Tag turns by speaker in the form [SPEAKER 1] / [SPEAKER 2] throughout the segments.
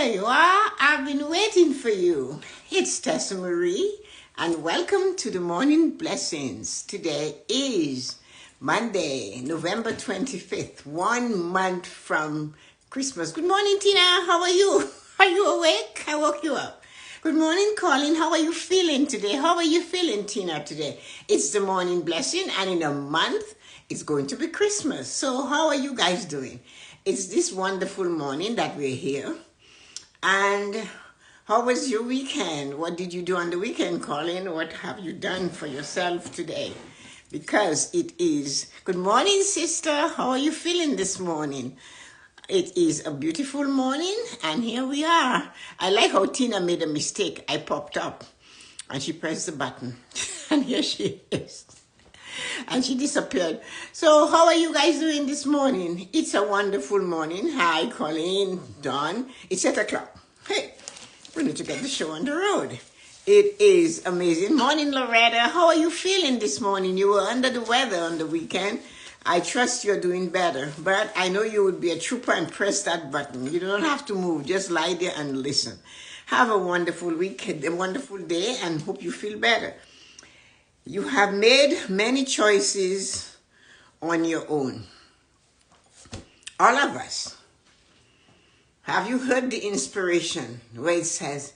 [SPEAKER 1] Here you are. I've been waiting for you. It's Tessa-Marie, and welcome to the Morning Blessings. Today is Monday, November 25th, 1 month from Christmas. Good morning, Tina. How are you? Are you awake? I woke you up. Good morning, Colin. How are you feeling today? How are you feeling, Tina, today? It's the Morning Blessing, and in a month, it's going to be Christmas. So how are you guys doing? It's this wonderful morning that we're here. And how was your weekend? What did you do on the weekend, Colin? What have you done for yourself today? Because it is... Good morning, sister. How are you feeling this morning? It is a beautiful morning, and here we are. I like how Tina made a mistake. I popped up, and she pressed the button, and here she is. And she disappeared. So how are you guys doing this morning? It's a wonderful morning. Hi, Colleen, Dawn. It's 8 o'clock. Hey, we need to get the show on the road. It is amazing. Morning, Loretta. How are you feeling this morning? You were under the weather on the weekend. I trust you're doing better. But I know you would be a trooper and press that button. You don't have to move. Just lie there and listen. Have a wonderful weekend, a wonderful day, and hope you feel better. You have made many choices on your own. All of us. Have you heard the inspiration where it says,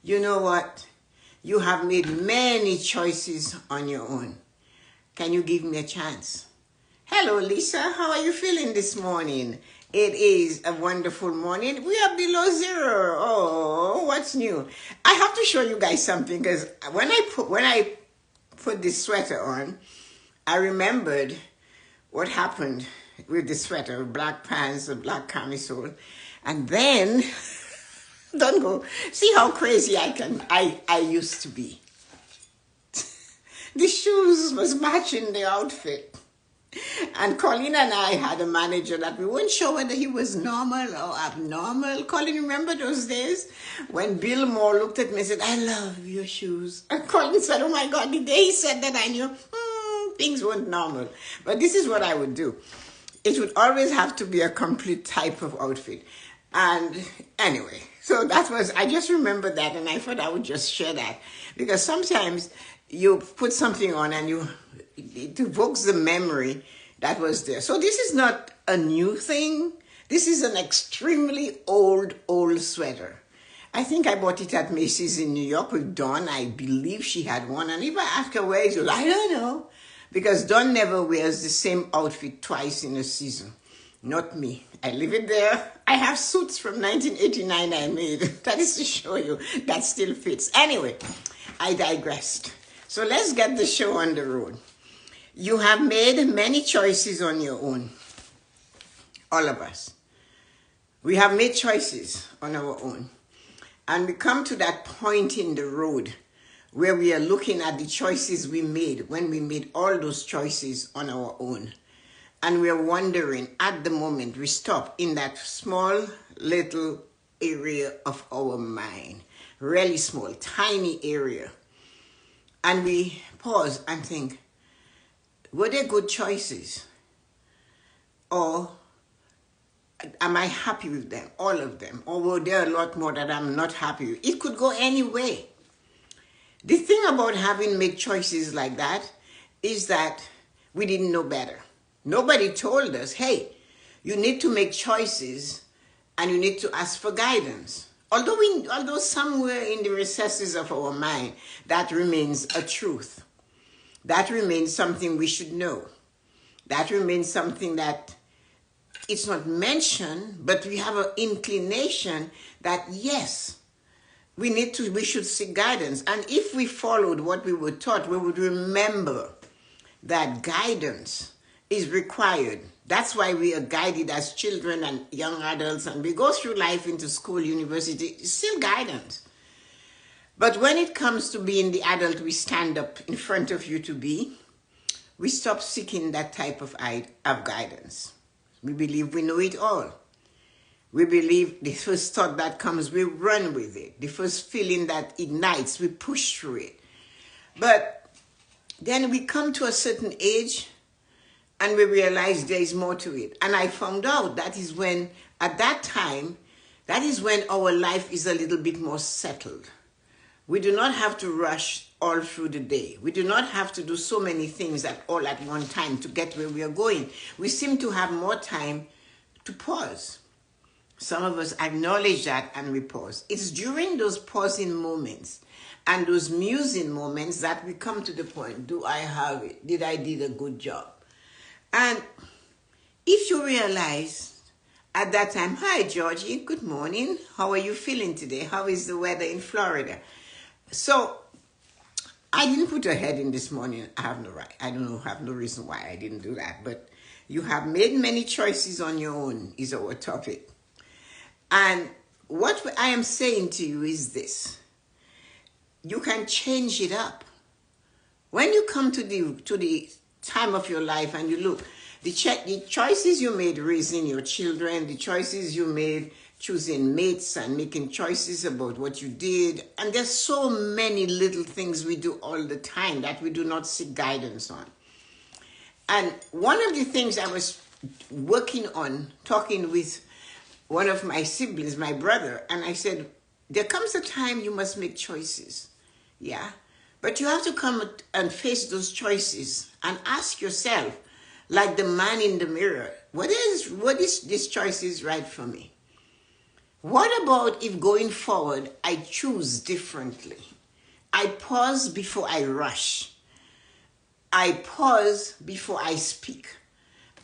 [SPEAKER 1] you know what? You have made many choices on your own. Can you give me a chance? Hello, Lisa. How are you feeling this morning? It is a wonderful morning. We are below zero. Oh, what's new? I have to show you guys something, because when I put this sweater on, I remembered what happened with the sweater, black pants, a black camisole, and then don't go see how crazy I used to be. The shoes was matching the outfit, and Colleen and I had a manager that we weren't sure whether he was normal or abnormal. Colleen, remember those days when Bill Moore looked at me and said, I love your shoes? And Colleen said, oh my God, the day he said that, I knew things weren't normal. But this is what I would do. It would always have to be a complete type of outfit. And anyway, so that was, I just remembered that, and I thought I would just share that. Because sometimes you put something on and it evokes the memory that was there. So this is not a new thing. This is an extremely old sweater. I think I bought it at Macy's in New York with Dawn. I believe she had one. And if I ask her where it was, I don't know. Because Dawn never wears the same outfit twice in a season. Not me. I leave it there. I have suits from 1989 I made. That is to show you that still fits. Anyway, I digressed. So let's get the show on the road. You have made many choices on your own. All of us. We have made choices on our own. And we come to that point in the road where we are looking at the choices we made when we made all those choices on our own. And we are wondering, at the moment, we stop in that small little area of our mind. Really small, tiny area. And we pause and think, were they good choices? Or am I happy with them, all of them? Or were there a lot more that I'm not happy with? It could go any way. The thing about having made choices like that is that we didn't know better. Nobody told us, hey, you need to make choices and you need to ask for guidance. Although somewhere in the recesses of our mind, that remains a truth. That remains something we should know. That remains something that it's not mentioned, but we have an inclination that yes, we should seek guidance. And if we followed what we were taught, we would remember that guidance is required. That's why we are guided as children and young adults, and we go through life into school, university, it's still guidance. But when it comes to being the adult we stand up in front of you to be, we stop seeking that type of guidance. We believe we know it all. We believe the first thought that comes, we run with it. The first feeling that ignites, we push through it. But then we come to a certain age and we realize there is more to it. And I found out that is when, at that time, That is when our life is a little bit more settled. We do not have to rush all through the day. We do not have to do so many things all at one time to get where we are going. We seem to have more time to pause. Some of us acknowledge that and we pause. It's during those pausing moments and those musing moments that we come to the point, do I have it? Did I do a good job? And if you realize at that time, hi Georgie, good morning. How are you feeling today? How is the weather in Florida? So I didn't put a heading this morning. I have no right. I don't have no reason why I didn't do that. But you have made many choices on your own is our topic. And what I am saying to you is this. You can change it up. When you come to the time of your life and you look, the choices you made raising your children, the choices you made choosing mates and making choices about what you did. And there's so many little things we do all the time that we do not seek guidance on. And one of the things I was working on, talking with one of my siblings, my brother, and I said, there comes a time you must make choices. Yeah. But you have to come and face those choices and ask yourself, like the man in the mirror, what is this choice is right for me? What about if going forward, I choose differently? I pause before I rush. I pause before I speak.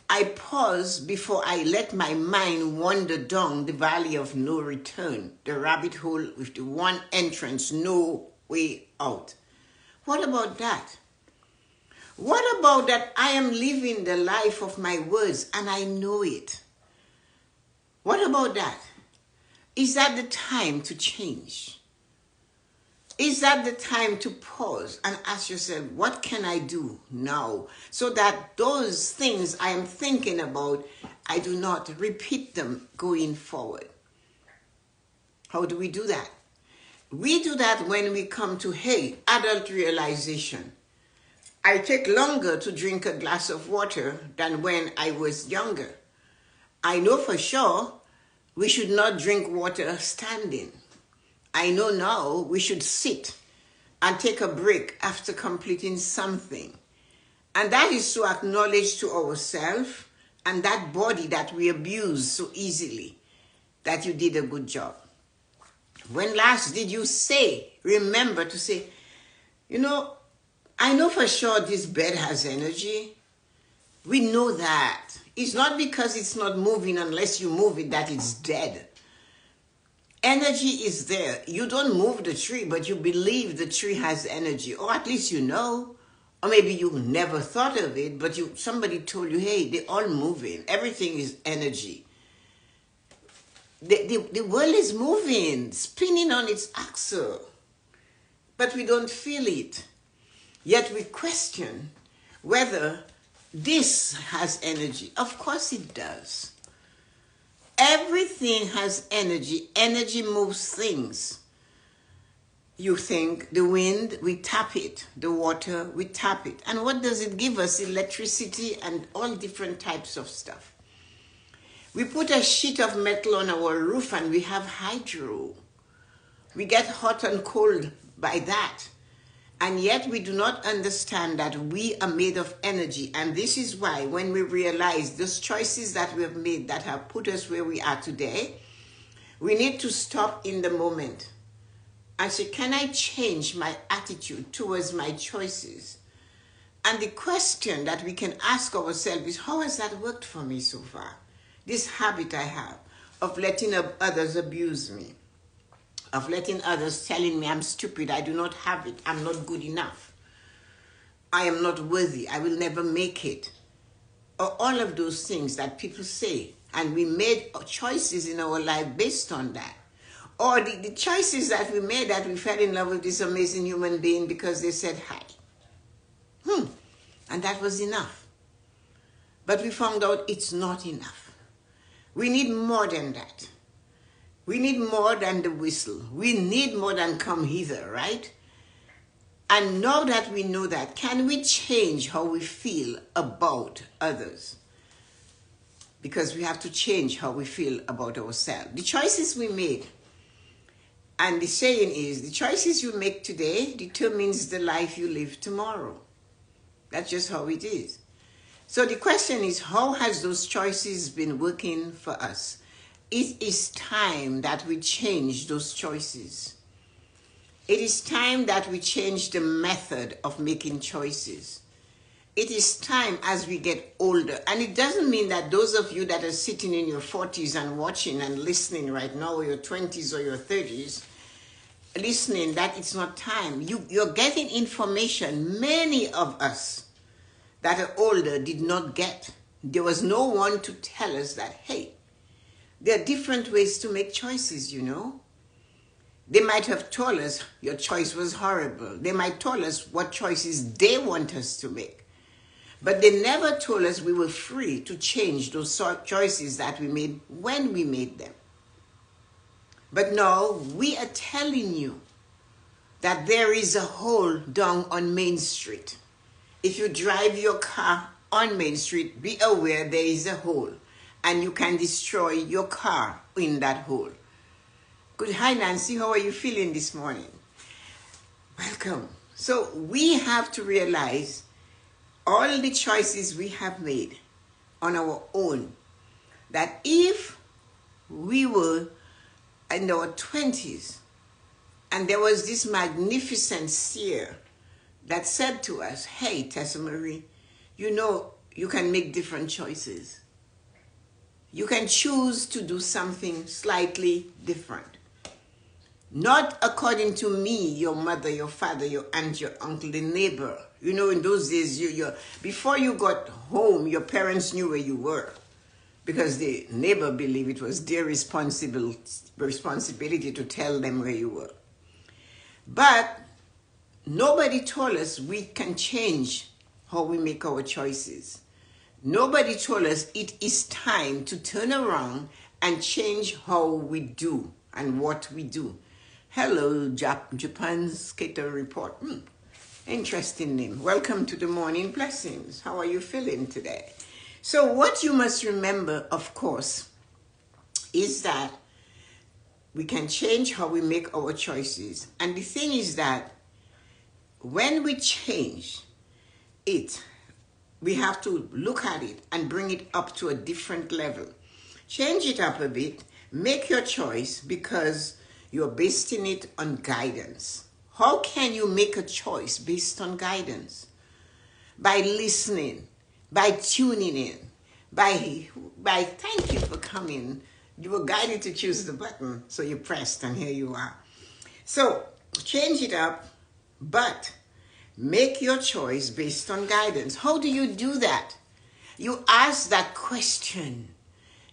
[SPEAKER 1] I pause before I let my mind wander down the valley of no return, the rabbit hole with the one entrance, no way out. What about that? What about that I am living the life of my words and I know it? What about that? Is that the time to change? Is that the time to pause and ask yourself, what can I do now so that those things I am thinking about, I do not repeat them going forward? How do we do that? We do that when we come to, hey, adult realization. I take longer to drink a glass of water than when I was younger. I know for sure we should not drink water standing. I know now we should sit and take a break after completing something. And that is to acknowledge to ourselves and that body that we abuse so easily that you did a good job. When last did you remember to say, I know for sure this bed has energy. We know that. It's not because it's not moving unless you move it that it's dead. Energy is there. You don't move the tree, but you believe the tree has energy. Or at least you know. Or maybe you never thought of it, but somebody told you, hey, they're all moving. Everything is energy. The world is moving, spinning on its axle. But we don't feel it. Yet we question whether this has energy. Of course it does. Everything has energy. Energy moves things. You think the wind, we tap it. The water, we tap it. And what does it give us? Electricity and all different types of stuff. We put a sheet of metal on our roof and we have hydro. We get hot and cold by that. And yet we do not understand that we are made of energy. And this is why when we realize those choices that we have made that have put us where we are today, we need to stop in the moment and say, can I change my attitude towards my choices? And the question that we can ask ourselves is, how has that worked for me so far? This habit I have of letting others abuse me, of letting others telling me I'm stupid, I do not have it, I'm not good enough, I am not worthy, I will never make it. Or all of those things that people say. And we made choices in our life based on that. Or the choices that we made that we fell in love with this amazing human being because they said hi. And that was enough. But we found out it's not enough. We need more than that. We need more than the whistle. We need more than come hither, right? And now that we know that, can we change how we feel about others? because we have to change how we feel about ourselves. The choices we made, and the saying is, the choices you make today determines the life you live tomorrow. That's just how it is. So the question is, how has those choices been working for us? It is time that we change those choices. It is time that we change the method of making choices. It is time as we get older. And it doesn't mean that those of you that are sitting in your 40s and watching and listening right now, or your 20s or your 30s, listening, that it's not time. You're getting information many of us that are older did not get. There was no one to tell us that, hey, there are different ways to make choices, you know. They might have told us your choice was horrible. They might tell us what choices they want us to make. But they never told us we were free to change those choices that we made when we made them. But now we are telling you that there is a hole down on Main Street. If you drive your car on Main Street, be aware there is a hole, and you can destroy your car in that hole. Good. Hi, Nancy. How are you feeling this morning? Welcome. So we have to realize all the choices we have made on our own, that if we were in our 20s and there was this magnificent seer that said to us, hey, Tessa-Marie, you know, you can make different choices. You can choose to do something slightly different. Not according to me, your mother, your father, your aunt, your uncle, the neighbor. You know, in those days, before you got home, your parents knew where you were, because the neighbor believed it was their responsibility to tell them where you were. But nobody told us we can change how we make our choices. Nobody told us it is time to turn around and change how we do and what we do. Hello, Japan's Skater Report. Interesting name. Welcome to the Morning Blessings. How are you feeling today? So what you must remember, of course, is that we can change how we make our choices. And the thing is that when we change it, we have to look at it and bring it up to a different level. Change it up a bit. Make your choice because you're basing it on guidance. How can you make a choice based on guidance? By listening, by tuning in, by thank you for coming. You were guided to choose the button, so you pressed and here you are. So change it up, but make your choice based on guidance. How do you do that? You ask that question.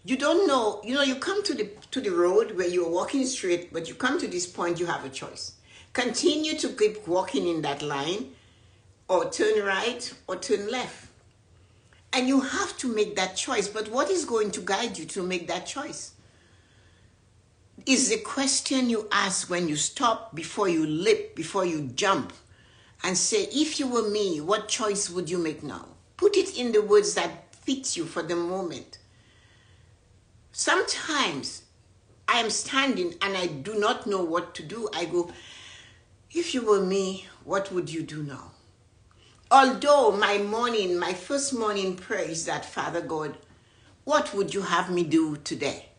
[SPEAKER 1] You don't know, you come to the road where you're walking straight, but you come to this point, you have a choice. Continue to keep walking in that line, or turn right, or turn left. And you have to make that choice. But what is going to guide you to make that choice? Is the question you ask when you stop, before you leap, before you jump, and say, if you were me, what choice would you make now? Put it in the words that fit you for the moment. Sometimes I am standing and I do not know what to do. I go, if you were me, what would you do now? Although my first morning prayer is that, Father God, what would you have me do today?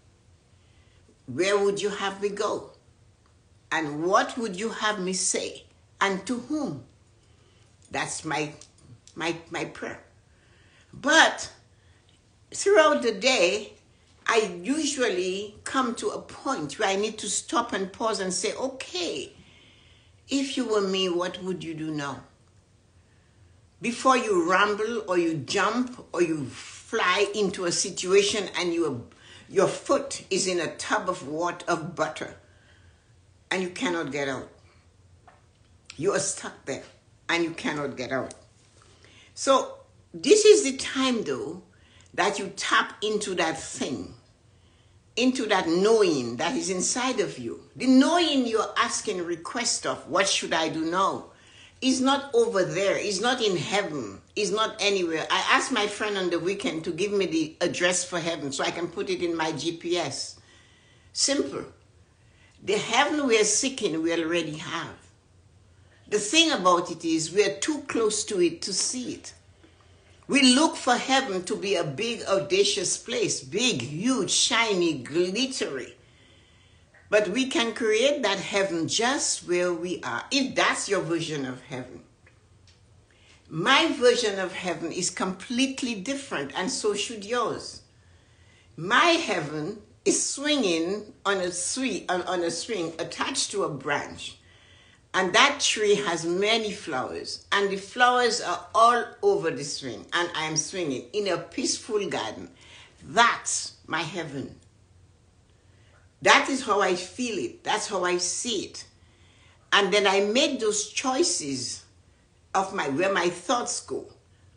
[SPEAKER 1] Where would you have me go? And what would you have me say? And to whom? That's my prayer. But throughout the day, I usually come to a point where I need to stop and pause and say, okay, if you were me, what would you do now? Before you ramble or you jump or you fly into a situation and your foot is in a tub of butter and you cannot get out. You are stuck there and you cannot get out. So this is the time, though, that you tap into that thing, into that knowing that is inside of you. The knowing you're asking request of, what should I do now? is not over there. It's not in heaven. It's not anywhere. I asked my friend on the weekend to give me the address for heaven so I can put it in my GPS. Simple. The heaven we are seeking, we already have. The thing about it is we are too close to it to see it. We look for heaven to be a big, audacious place. Big, huge, shiny, glittery. But we can create that heaven just where we are, if that's your version of heaven. My version of heaven is completely different, and so should yours. My heaven is swinging on a string attached to a branch. And that tree has many flowers, and the flowers are all over the string, and I am swinging in a peaceful garden. That's my heaven. That is how I feel it. That's how I see it. And then I make those choices of where my thoughts go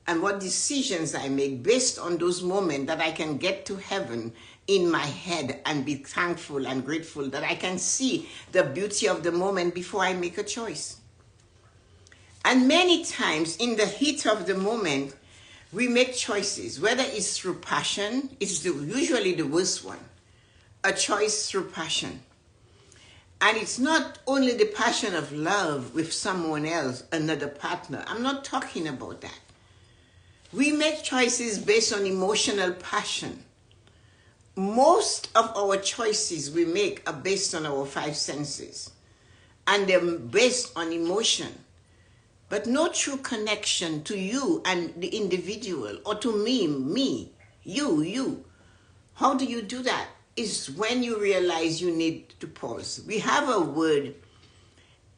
[SPEAKER 1] and what decisions I make based on those moments that I can get to heaven in my head and be thankful and grateful that I can see the beauty of the moment before I make a choice. And many times in the heat of the moment, we make choices, whether it's through passion, it's usually the worst one. A choice through passion. And it's not only the passion of love with someone else, another partner. I'm not talking about that. We make choices based on emotional passion. Most of our choices we make are based on our five senses. And they're based on emotion. But no true connection to you and the individual, or to me, you. How do you do that? Is when you realize you need to pause. We have a word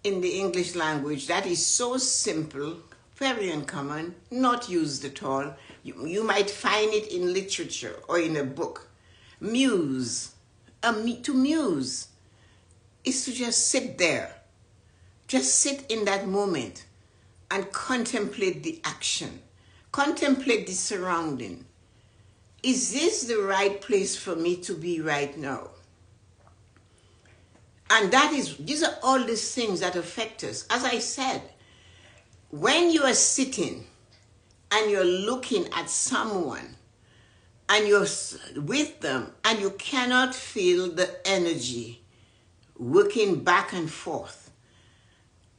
[SPEAKER 1] in the English language that is so simple, very uncommon, not used at all. You might find it in literature or in a book. Muse. To muse is to just sit there. Just sit in that moment and contemplate the action. Contemplate the surrounding. Is this the right place for me to be right now? And these are all these things that affect us. As I said, when you are sitting and you're looking at someone and you're with them and you cannot feel the energy working back and forth,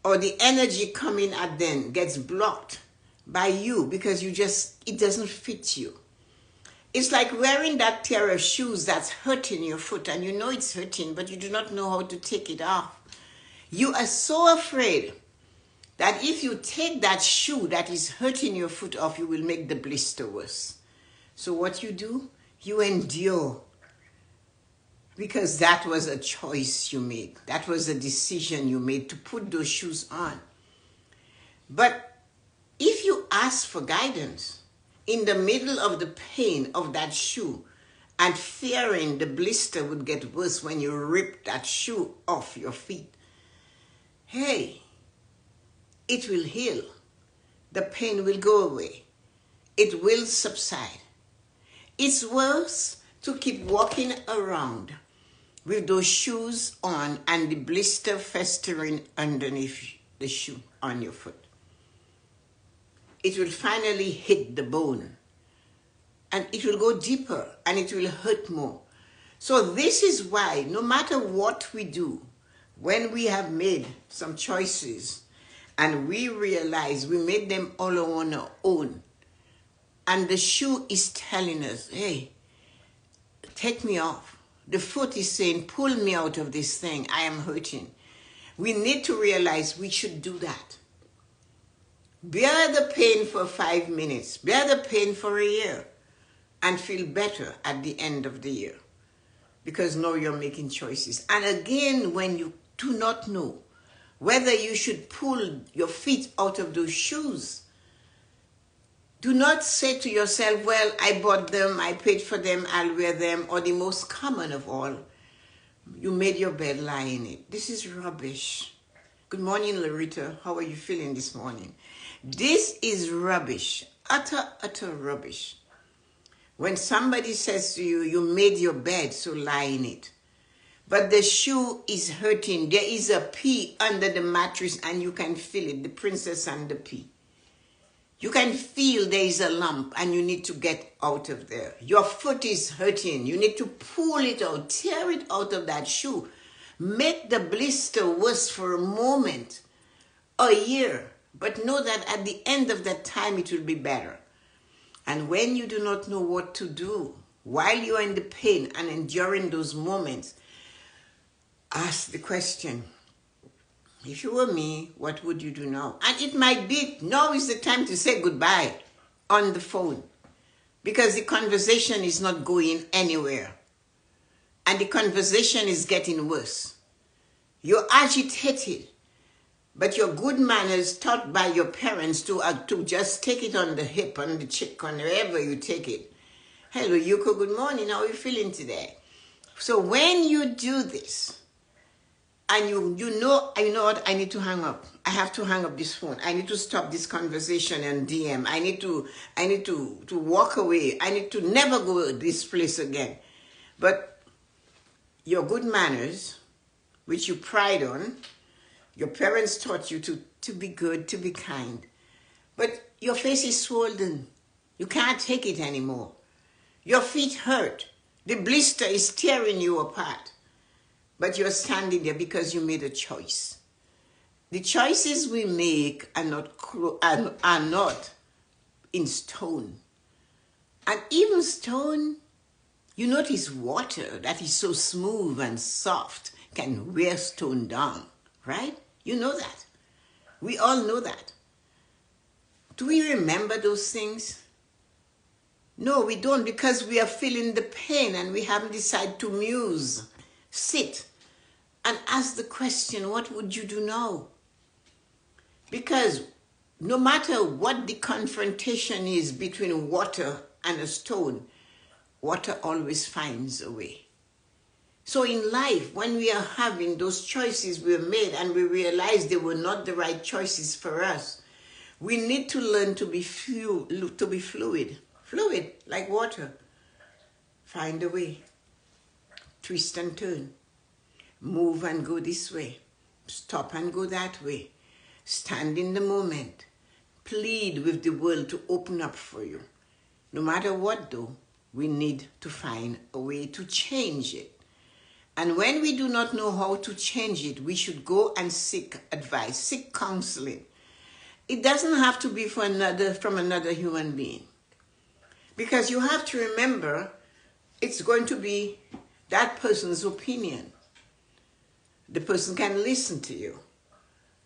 [SPEAKER 1] or the energy coming at them gets blocked by you because it doesn't fit you. It's like wearing that pair of shoes that's hurting your foot, and you know it's hurting, but you do not know how to take it off. You are so afraid that if you take that shoe that is hurting your foot off, you will make the blister worse. So what you do? You endure. Because that was a choice you made. That was a decision you made to put those shoes on. But if you ask for guidance, in the middle of the pain of that shoe and fearing the blister would get worse when you rip that shoe off your feet, hey, it will heal. The pain will go away. It will subside. It's worse to keep walking around with those shoes on and the blister festering underneath the shoe on your foot. It will finally hit the bone, and it will go deeper, and it will hurt more. So this is why no matter what we do, when we have made some choices and we realize we made them all on our own, and the shoe is telling us, hey, take me off. The foot is saying, pull me out of this thing. I am hurting. We need to realize we should do that. Bear the pain for 5 minutes. Bear the pain for a year and feel better at the end of the year. Because now you're making choices. And again, when you do not know whether you should pull your feet out of those shoes, do not say to yourself, well, I bought them, I paid for them, I'll wear them, or the most common of all, you made your bed, lie in it. This is rubbish. Good morning, Larita. How are you feeling this morning? This is rubbish, utter rubbish. When somebody says to you, you made your bed, so lie in it. but the shoe is hurting. There is a pea under the mattress and you can feel it, the princess and the pea. You can feel there is a lump and you need to get out of there. Your foot is hurting. You need to pull it out, tear it out of that shoe. Make the blister worse for a moment, a year, but know that at the end of that time it will be better. And when you do not know what to do, while you are in the pain and enduring those moments, ask the question, if you were me, what would you do now? And it might be, now is the time to say goodbye on the phone, because the conversation is not going anywhere. And the conversation is getting worse. You're agitated, but your good manners taught by your parents to just take it on the hip, on the cheek, on wherever you take it. Hello, Yuko, good morning. How are you feeling today? So when you do this, and you know what, I need to hang up. I have to hang up this phone. I need to stop this conversation and DM. I need to walk away. I need to never go to this place again. But your good manners, which you pride on, your parents taught you to be good, to be kind. But your face is swollen. You can't take it anymore. Your feet hurt. The blister is tearing you apart. But you're standing there because you made a choice. The choices we make are not in stone. And even stone, you notice water that is so smooth and soft can wear stone down, right? You know that. We all know that. Do we remember those things? No, we don't, because we are feeling the pain and we haven't decided to muse, sit, and ask the question, what would you do now? Because no matter what the confrontation is between water and a stone, water always finds a way. So in life, when we are having those choices we made and we realize they were not the right choices for us, we need to learn to be fluid like water. Find a way, twist and turn. Move and go this way. Stop and go that way. Stand in the moment. Plead with the world to open up for you. No matter what though, we need to find a way to change it. And when we do not know how to change it, we should go and seek advice, seek counseling. It doesn't have to be from another human being. Because you have to remember, it's going to be that person's opinion. The person can listen to you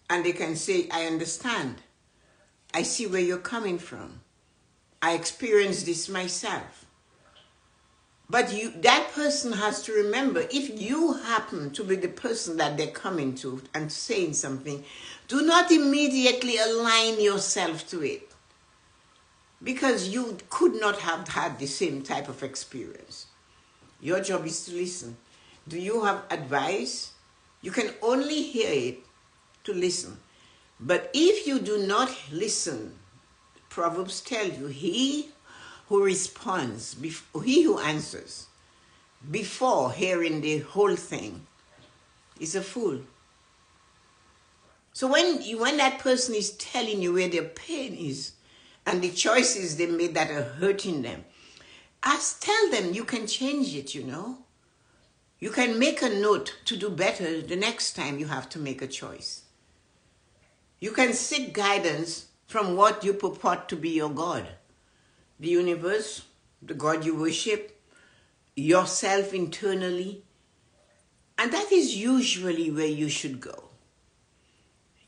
[SPEAKER 1] and they can say, I understand. I see where you're coming from. I experienced this myself. But that person has to remember, if you happen to be the person that they're coming to and saying something, do not immediately align yourself to it. Because you could not have had the same type of experience. Your job is to listen. Do you have advice? You can only hear it to listen. But if you do not listen, Proverbs tell you, he who responds, he who answers before hearing the whole thing is a fool. So when that person is telling you where their pain is and the choices they made that are hurting them, tell them you can change it, you know. You can make a note to do better the next time you have to make a choice. You can seek guidance from what you purport to be your God. The universe, the God you worship, yourself internally. And that is usually where you should go.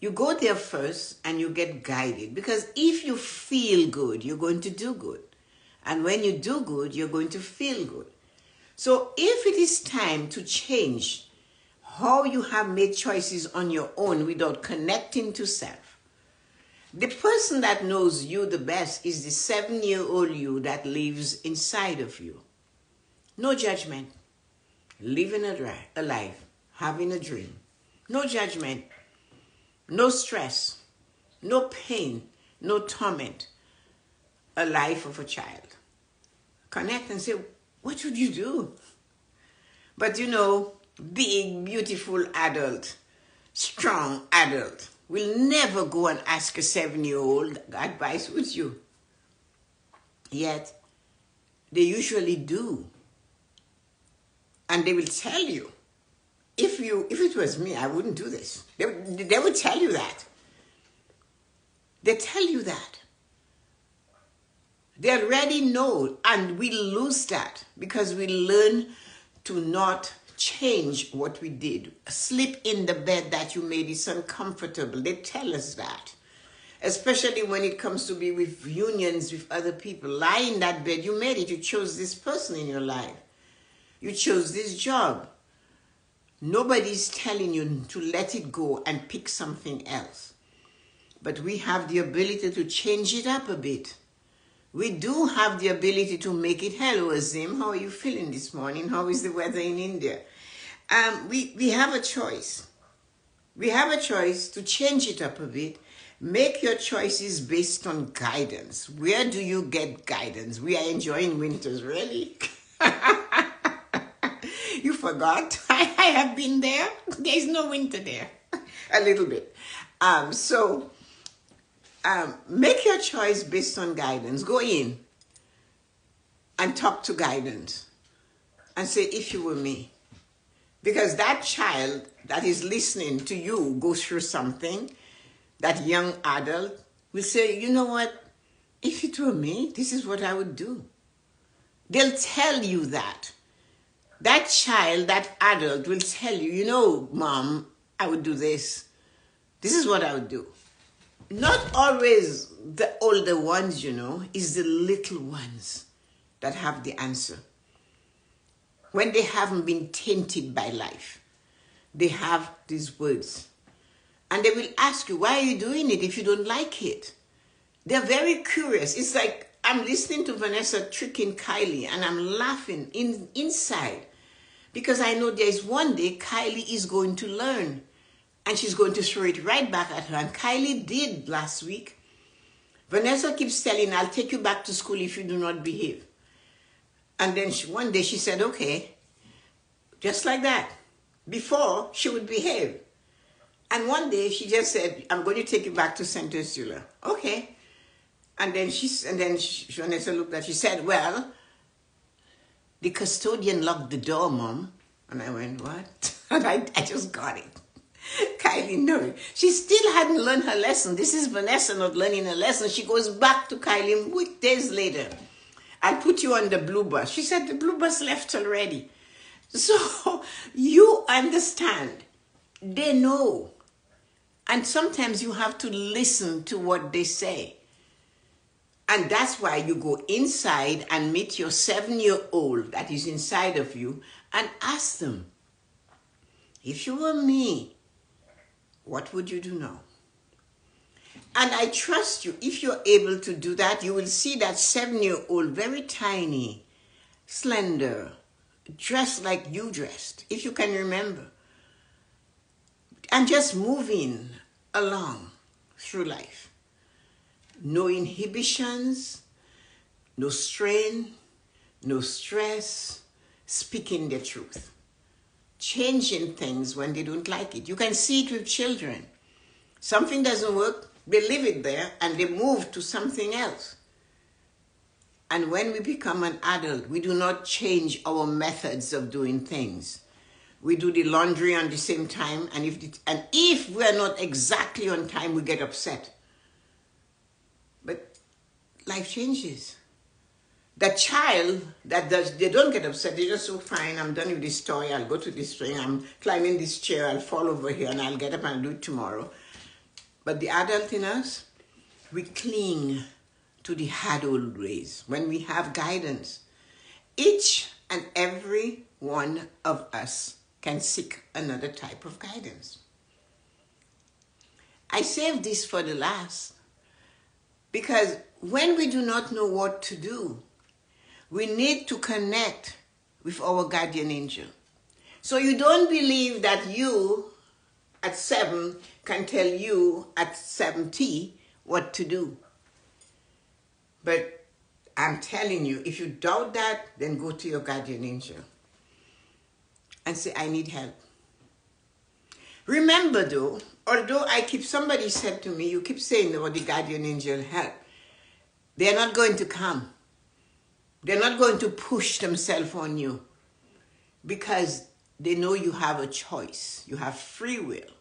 [SPEAKER 1] You go there first and you get guided. Because if you feel good, you're going to do good. And when you do good, you're going to feel good. So if it is time to change how you have made choices on your own without connecting to self, the person that knows you the best is the 7-year-old you that lives inside of you. No judgment. Living a life, having a dream. No judgment. No stress. No pain. No torment. A life of a child. Connect and say, what would you do? But you know, big, beautiful adult, strong adult will never go and ask a 7-year-old advice, would you? Yet, they usually do. And they will tell you, if it was me, I wouldn't do this. They would tell you that. They tell you that. They already know, and we lose that because we learn to not change what we did. Sleep in the bed that you made is uncomfortable. They tell us that. Especially when it comes to be with unions with other people. Lie in that bed, you made it. You chose this person in your life. You chose this job. Nobody's telling you to let it go and pick something else. But we have the ability to change it up a bit. We do have the ability to make it. Hello, Azim. How are you feeling this morning? How is the weather in India? We have a choice. We have a choice to change it up a bit. Make your choices based on guidance. Where do you get guidance? We are enjoying winters, really? You forgot? I have been there. There is no winter there. A little bit. Make your choice based on guidance. Go in and talk to guidance and say, if you were me. Because that child that is listening to you go through something, that young adult will say, you know what? If it were me, this is what I would do. They'll tell you that. That child, that adult will tell you, you know, Mom, I would do this. This is what I would do. Not always the older ones, you know, it's the little ones that have the answer. When they haven't been tainted by life, they have these words. And they will ask you, why are you doing it if you don't like it? They're very curious. It's like I'm listening to Vanessa tricking Kylie and I'm laughing inside because I know there's one day Kylie is going to learn. And she's going to throw it right back at her. And Kylie did last week. Vanessa keeps telling, I'll take you back to school if you do not behave. And then one day she said, okay. Just like that. Before, she would behave. And one day she just said, I'm going to take you back to St. Ursula. Okay. And then Vanessa looked at her. She said, well, the custodian locked the door, Mom. And I went, what? And I just got it. Kylie knew. She still hadn't learned her lesson. This is Vanessa not learning her lesson. She goes back to Kylie days later. I'll put you on the blue bus. She said the blue bus left already. So you understand. They know. And sometimes you have to listen to what they say. And that's why you go inside and meet your 7-year-old that is inside of you and ask them, if you were me, what would you do now? And I trust you, if you're able to do that, you will see that 7-year-old, very tiny, slender, dressed like you dressed, if you can remember. And just moving along through life. No inhibitions, no strain, no stress, speaking the truth. Changing things when they don't like it. You can see it with children. Something doesn't work, they leave it there and they move to something else. And when we become an adult, we do not change our methods of doing things. We do the laundry on the same time, and if we are not exactly on time, we get upset. But life changes. The child they don't get upset, they just so fine, I'm done with this toy, I'll go to this thing, I'm climbing this chair, I'll fall over here and I'll get up and do it tomorrow. But the adult in us, we cling to the hard old ways. When we have guidance, each and every one of us can seek another type of guidance. I saved this for the last because when we do not know what to do, we need to connect with our guardian angel. So you don't believe that you at 7 can tell you at 70 what to do. But I'm telling you, if you doubt that, then go to your guardian angel. and say, I need help. Remember though, although somebody said to me, you keep saying about the guardian angel help, they're not going to come. They're not going to push themselves on you because they know you have a choice. You have free will.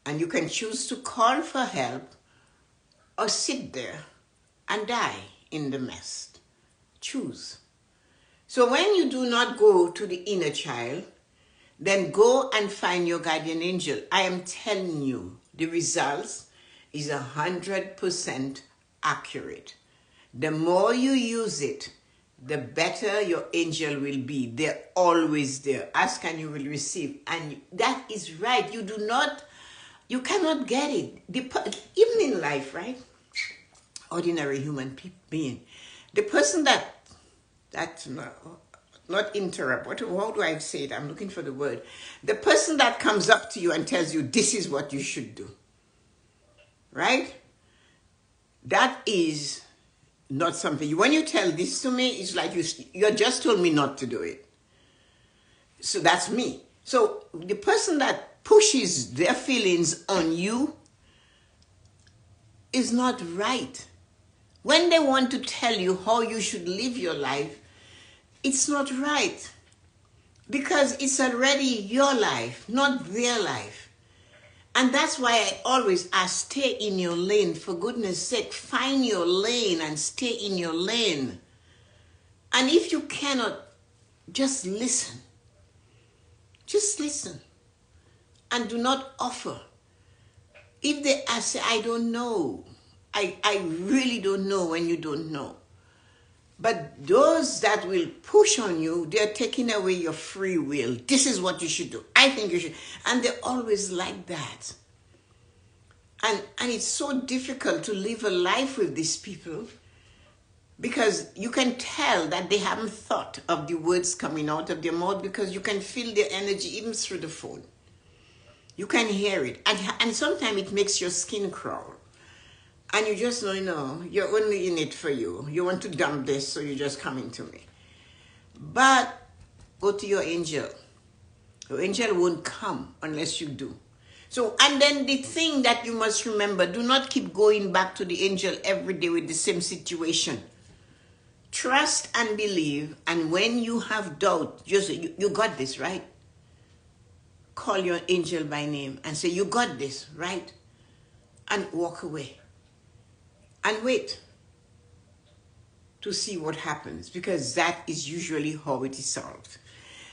[SPEAKER 1] And you can choose to call for help or sit there and die in the mess. Choose. So when you do not go to the inner child, then go and find your guardian angel. I am telling you, the results is 100% accurate. The more you use it, the better your angel will be. They're always there. Ask and you will receive. And that is right. You cannot get it. Even in life, right? Ordinary human being. The person that's not interrupt. How do I say it? I'm looking for the word. The person that comes up to you and tells you this is what you should do. Right? That is not something. When you tell this to me, it's like you just told me not to do it. So that's me. So the person that pushes their feelings on you is not right. When they want to tell you how you should live your life, it's not right, because it's already your life, not their life. And that's why I always ask, stay in your lane. For goodness sake, find your lane and stay in your lane. And if you cannot, just listen. Just listen. And do not offer. If they ask, say, I don't know. I really don't know when you don't know. But those that will push on you, they're taking away your free will. This is what you should do. I think you should. And they're always like that. And it's so difficult to live a life with these people because you can tell that they haven't thought of the words coming out of their mouth, because you can feel their energy even through the phone. You can hear it. And sometimes it makes your skin crawl. And you just know, no, you're only in it for you. You want to dump this, so you're just coming to me. But go to your angel. Your angel won't come unless you do. So, and then the thing that you must remember, do not keep going back to the angel every day with the same situation. Trust and believe, and when you have doubt, just you got this, right? Call your angel by name and say, you got this, right? And walk away. And wait to see what happens, because that is usually how it is solved.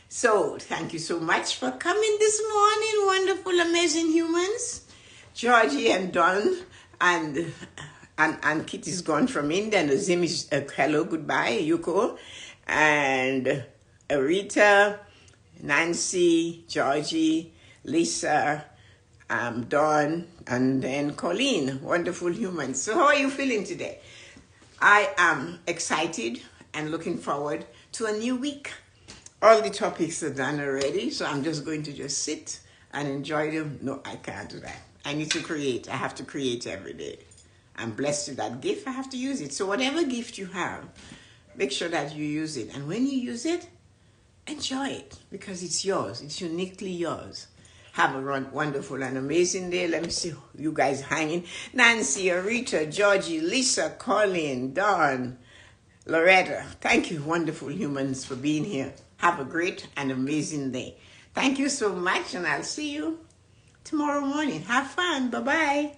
[SPEAKER 1] So thank you so much for coming this morning, wonderful, amazing humans. Georgie and Don and Kitty's gone from India, and Azim is hello, goodbye, Yuko, and Rita, Nancy, Georgie, Lisa, Dawn, and then Colleen, wonderful humans. So how are you feeling today? I am excited and looking forward to a new week. All the topics are done already, so I'm just going to just sit and enjoy them. No, I can't do that. I need to create. I have to create every day. I'm blessed with that gift. I have to use it. So whatever gift you have, make sure that you use it. And when you use it, enjoy it, because it's yours. It's uniquely yours. Have a wonderful and amazing day. Let me see you guys hanging. Nancy, Rita, Georgie, Lisa, Colleen, Dawn, Loretta. Thank you, wonderful humans, for being here. Have a great and amazing day. Thank you so much, and I'll see you tomorrow morning. Have fun. Bye-bye.